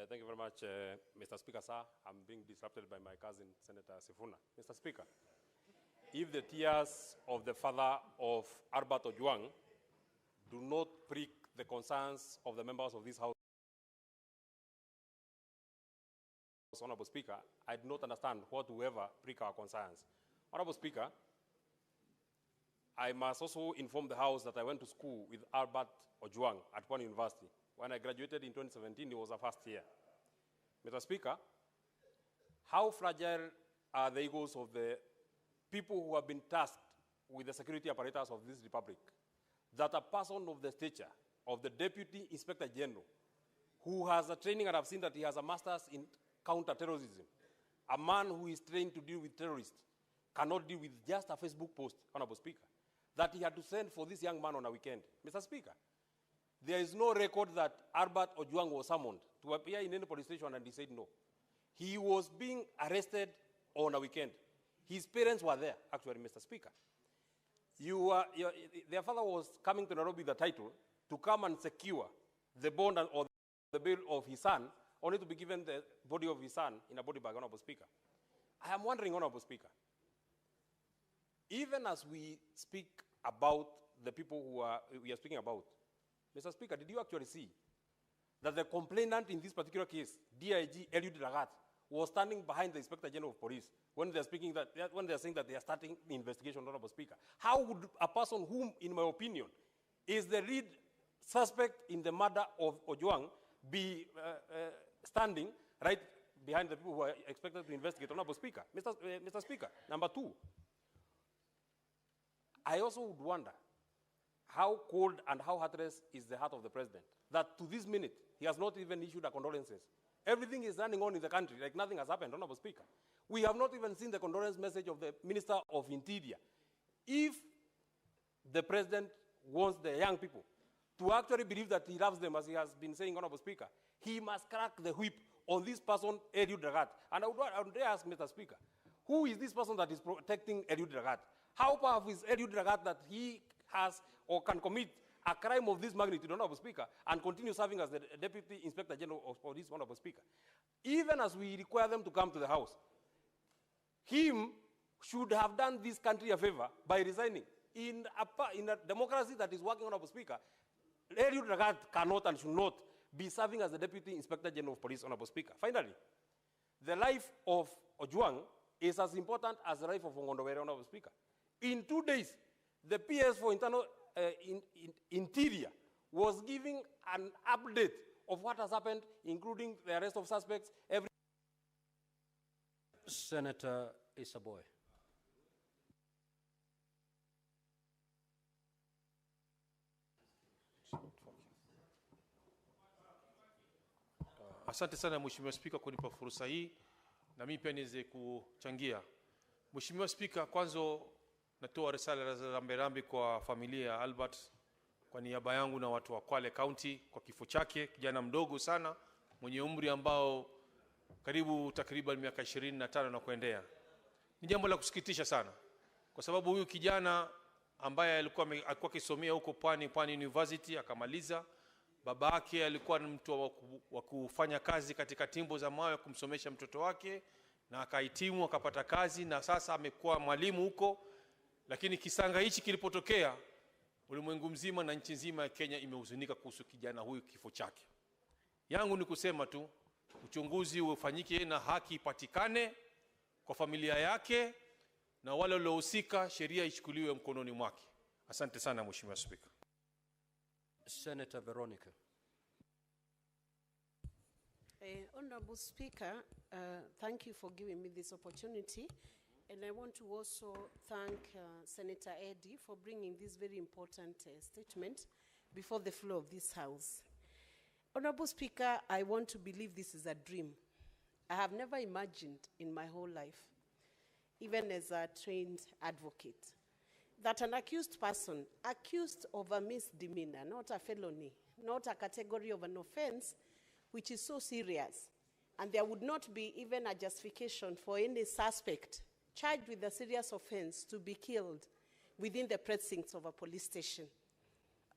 Thank you very much, Mr. Speaker, sir. I'm being disrupted by my cousin, Senator Sifuna. Mr. Speaker, if the tears of the father of Albert Ojwang do not prick the concerns of the members of this House, Honorable Speaker, I do not understand what will ever prick our concerns. Honorable Speaker, I must also inform the House that I went to school with Albert Ojwang at Pwani University. When I graduated in 2017, it was a first year. Mr. Speaker, how fragile are the egos of the people who have been tasked with the security apparatus of this republic, that a person of the stature of the Deputy Inspector General, who has a training, and I've seen that he has a master's in counter-terrorism, a man who is trained to deal with terrorists, cannot deal with just a Facebook post, Honorable Speaker, that he had to send for this young man on a weekend. Mr. Speaker, there is no record that Albert Ojwang was summoned to appear in any police station and he said no. He was being arrested on a weekend. His parents were there, actually, Mr. Speaker. Their father was coming to Nairobi with the title to come and secure the bond or the bail of his son, only to be given the body of his son in a body bag, Honorable Speaker. I am wondering, Honorable Speaker, even as we speak about the people we are speaking about, Mr. Speaker, did you actually see that the complainant in this particular case, DIG Eliud, was standing behind the Inspector General of Police when they're saying that they are starting the investigation, Honorable Speaker? How would a person whom, in my opinion, is the lead suspect in the murder of Ojwang be standing right behind the people who are expected to investigate, Honorable Speaker? Mr. Speaker, number two, I also would wonder how cold and how heartless is the heart of the president, that to this minute, he has not even issued a condolences. Everything is running on in the country like nothing has happened, Honorable Speaker. We have not even seen the condolence message of the Minister of Interior. If the president wants the young people to actually believe that he loves them, as he has been saying, Honorable Speaker, he must crack the whip on this person, Eliud. And I would dare ask, Mr. Speaker, who is this person that is protecting Eliud? How powerful is Eliud that he has or can commit a crime of this magnitude, Honorable Speaker, and continue serving as the Deputy Inspector General of Police, Honorable Speaker? Even as we require them to come to the House, him should have done this country a favor by resigning. In a democracy that is working, Honorable Speaker, Eliud cannot and should not be serving as the Deputy Inspector General of Police, Honorable Speaker. Finally, the life of Ojwang is as important as the life of Ongondowere, Honorable Speaker. In 2 days, the PS for Internal Interior was giving an update of what has happened, including the arrest of suspects. Senator Isaboy. Asante sana Mheshimiwa Spika kunipa fursa hii na mimi pia niweze kuchangia. Mheshimiwa Spika, kwanza natoa risala za rambirambi kwa familia ya Albert kwa niaba yangu na watu wa Kwale County kwa kifo chake, kijana mdogo sana mwenye umri ambao karibu takriban miaka 25 na kuendelea. Ni jambo la kusikitisha sana kwa sababu huyu kijana ambaye alikuwa akisomea huko Pwani University akamaliza. Baba yake alikuwa ni mtu wa kufanya kazi katika timbo za mawe kumsomesha mtoto wake na akahitimu akapata kazi na sasa amekuwa mwalimu huko. Lakini kisanga hichi kilipotokea, ulimwengu mzima na nchi nzima ya Kenya imehuzunika kuhusu kijana huyu, kifo chake. Yangu ni kusema tu uchunguzi ufanyike na haki ipatikane kwa familia yake na wale waliohusika sheria ichukuliwe mkononi mwake. Asante sana Mheshimiwa Spika. Senator Veronica. Honorable Speaker, thank you for giving me this opportunity. And I want to also thank Senator Eddie for bringing this very important statement before the floor of this House. Honorable Speaker, I want to believe this is a dream. I have never imagined in my whole life, even as a trained advocate, that an accused person, accused of a misdemeanor, not a felony, not a category of an offense, which is so serious, and there would not be even a justification for any suspect charged with a serious offense to be killed within the precincts of a police station.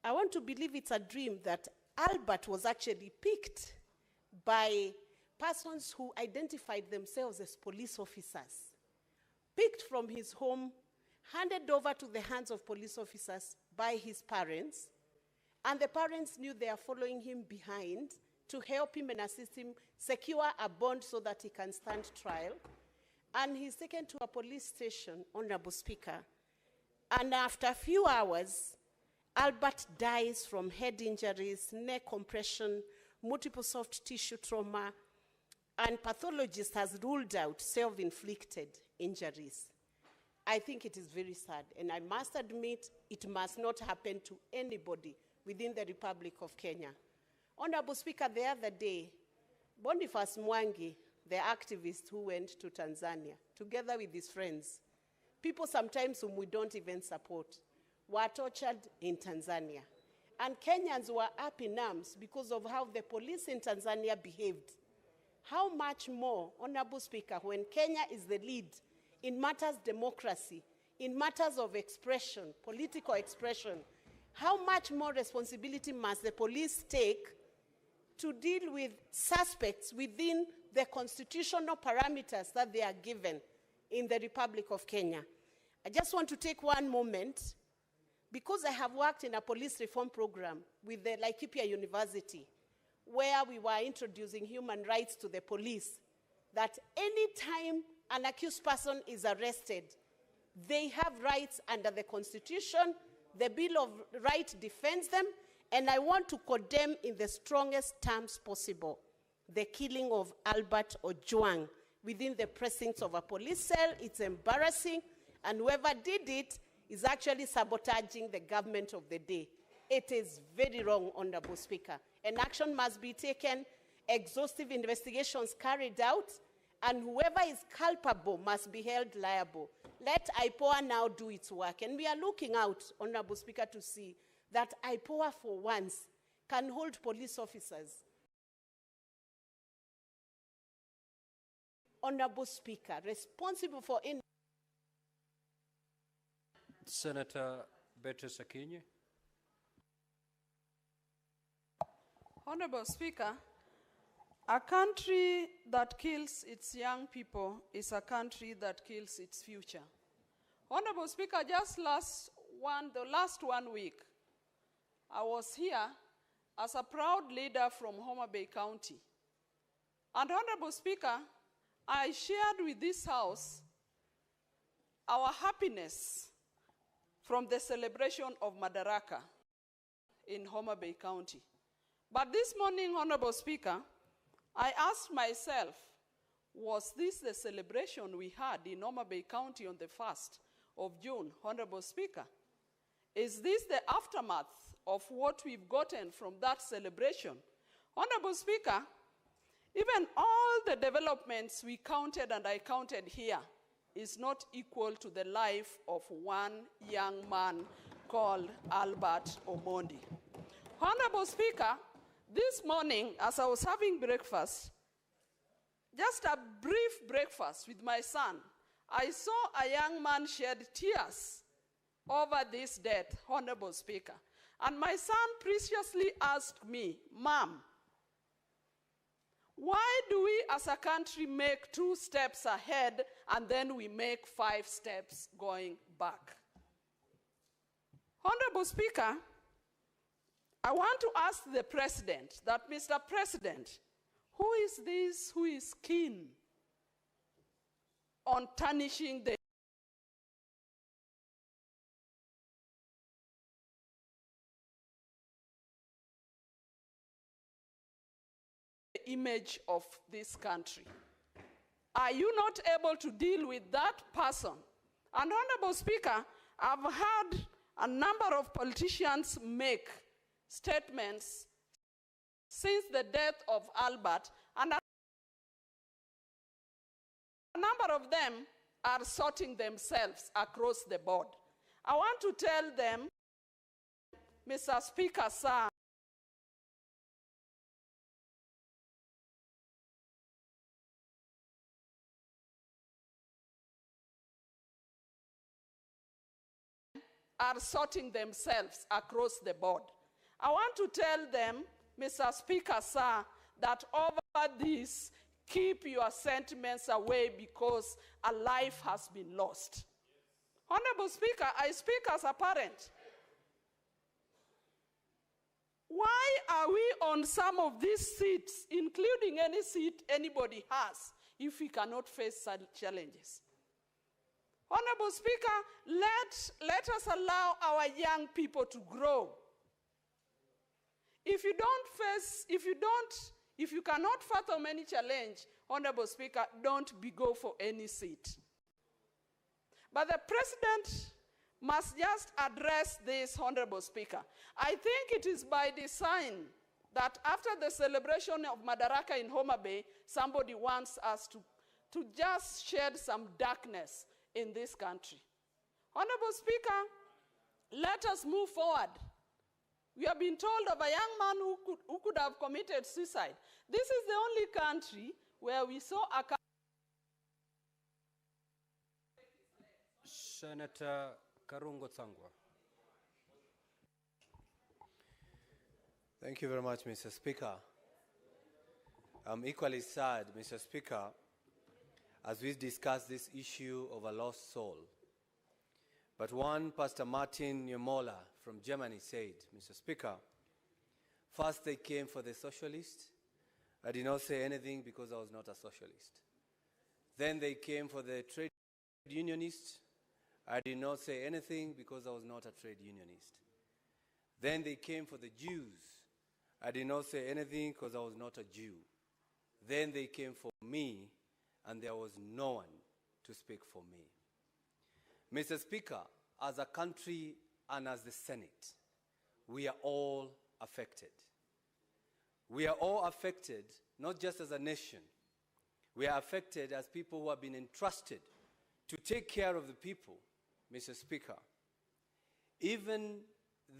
I want to believe it's a dream that Albert was actually picked by persons who identified themselves as police officers, picked from his home, handed over to the hands of police officers by his parents, and the parents knew they are following him behind to help him and assist him secure a bond so that he can stand trial. And he's taken to a police station, Honorable Speaker, and after a few hours, Albert dies from head injuries, neck compression, multiple soft tissue trauma, and pathologist has ruled out self-inflicted injuries. I think it is very sad, and I must admit it must not happen to anybody within the Republic of Kenya. Honorable Speaker, the other day, Boniface Mwangi, the activist who went to Tanzania, together with his friends, people sometimes whom we don't even support, were tortured in Tanzania. And Kenyans were up in arms because of how the police in Tanzania behaved. How much more, Honorable Speaker, when Kenya is the lead in matters democracy, in matters of expression, political expression, how much more responsibility must the police take to deal with suspects within the constitutional parameters that they are given in the Republic of Kenya? I just want to take one moment, because I have worked in a police reform program with the Laikipia University, where we were introducing human rights to the police, that any time an accused person is arrested, they have rights under the Constitution. The Bill of Rights defends them, and I want to condemn in the strongest terms possible the killing of Albert Ojwang within the precincts of a police cell. It's embarrassing, and whoever did it is actually sabotaging the government of the day. It is very wrong, Honorable Speaker. And action must be taken, exhaustive investigations carried out, and whoever is culpable must be held liable. Let IPOA now do its work. And we are looking out, Honorable Speaker, to see that IPOA for once can hold police officers. Honorable Speaker, responsible for any Senator Methu. Honorable Speaker, a country that kills its young people is a country that kills its future. Honorable Speaker, just the last 1 week, I was here as a proud leader from Homa Bay County. And Honorable Speaker, I shared with this House our happiness from the celebration of Madaraka in Homa Bay County. But this morning, Honorable Speaker, I asked myself, was this the celebration we had in Homa Bay County on the 1st of June, Honorable Speaker? Is this the aftermath of what we've gotten from that celebration? Honorable Speaker, even all the developments we counted and I counted here is not equal to the life of one young man called Albert Omondi. Honorable Speaker, this morning, as I was having breakfast, just a brief breakfast with my son, I saw a young man shed tears over this death, Honorable Speaker. And my son preciously asked me, Mom, why do we as a country make 2 steps ahead and then we make 5 steps going back? Honorable Speaker, I want to ask the President that, Mr. President, who is this who is keen on tarnishing the image of this country? Are you not able to deal with that person? And Honorable Speaker, I've heard a number of politicians make statements since the death of Albert, and a number of them are sorting themselves across the board. I want to tell them, Mr. Speaker, sir, are sorting themselves across the board. I want to tell them, Mr. Speaker, sir, that over this, keep your sentiments away because a life has been lost. Honorable Speaker, I speak as a parent. Why are we on some of these seats, including any seat anybody has, if we cannot face such challenges? Honorable Speaker, let us allow our young people to grow. If you cannot fathom any challenge, Honorable Speaker, don't go for any seat. But the President must just address this, Honorable Speaker. I think it is by design that after the celebration of Madaraka in Homa Bay, somebody wants us to just shed some darkness in this country. Honorable Speaker, let us move forward. We have been told of a young man who could have committed suicide. This is the only country where we saw a... Senator Karungo Thangwa. Thank you very much, Mr. Speaker. I'm equally sad, Mr. Speaker, as we discuss this issue of a lost soul. But one, Pastor Martin Niemola from Germany said, Mr. Speaker, first they came for the socialist. I did not say anything because I was not a socialist. Then they came for the trade unionist. I did not say anything because I was not a trade unionist. Then they came for the Jews. I did not say anything because I was not a Jew. Then they came for me, and there was no one to speak for me. Mr. Speaker, as a country and as the Senate, we are all affected. We are all affected, not just as a nation. We are affected as people who have been entrusted to take care of the people, Mr. Speaker. Even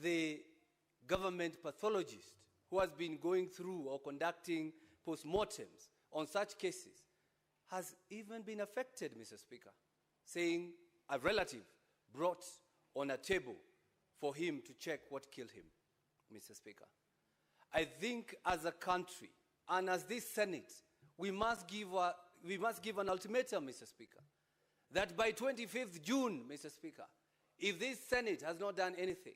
the government pathologist who has been going through or conducting postmortems on such cases has even been affected, Mr. Speaker, saying a relative brought on a table for him to check what killed him, Mr. Speaker. I think as a country and as this Senate, we must give an ultimatum, Mr. Speaker, that by 25th June, Mr. Speaker, if this Senate has not done anything,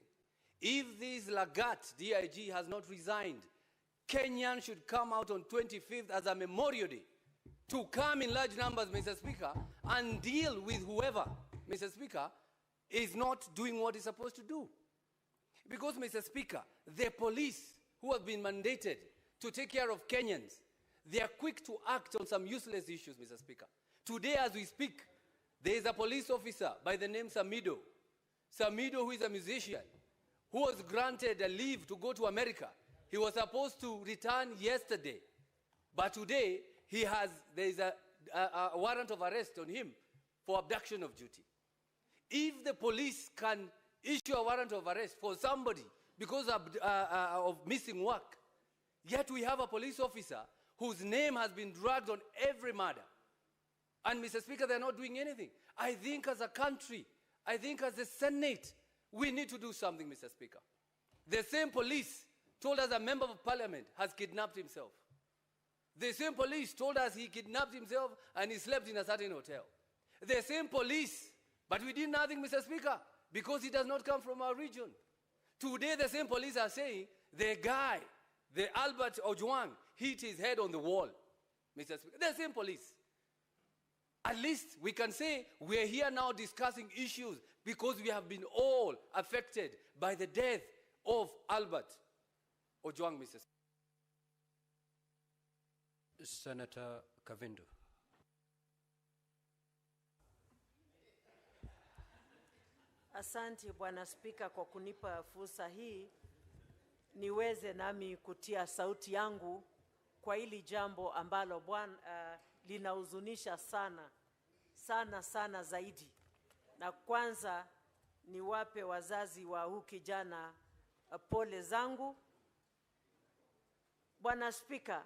if this Langat DIG has not resigned, Kenyans should come out on 25th as a Memorial Day to come in large numbers, Mr. Speaker, and deal with whoever, Mr. Speaker, is not doing what it's supposed to do. Because, Mr. Speaker, the police who have been mandated to take care of Kenyans, they are quick to act on some useless issues, Mr. Speaker. Today, as we speak, there is a police officer by the name Samido. Samido, who is a musician, who was granted a leave to go to America. He was supposed to return yesterday, but today there is a warrant of arrest on him for abduction of duty. If the police can issue a warrant of arrest for somebody because of missing work, yet we have a police officer whose name has been dragged on every murder. And, Mr. Speaker, they're not doing anything. I think as a country, I think as a Senate, we need to do something, Mr. Speaker. The same police told us a member of parliament has kidnapped himself. The same police told us he kidnapped himself and he slept in a certain hotel. The same police, but we did nothing, Mr. Speaker, because he does not come from our region. Today, the same police are saying the guy, the Albert Ojwang, hit his head on the wall, Mr. Speaker. The same police. At least we can say we are here now discussing issues because we have been all affected by the death of Albert Ojwang, Mr. Speaker. Senator Kavindu. Asante Bwana Spika kwa kunipa fursa hii niweze nami kutia sauti yangu kwa hili jambo ambalo linahuzunisha sana zaidi. Na kwanza niwape wazazi wa huyu kijana pole zangu. Bwana Spika,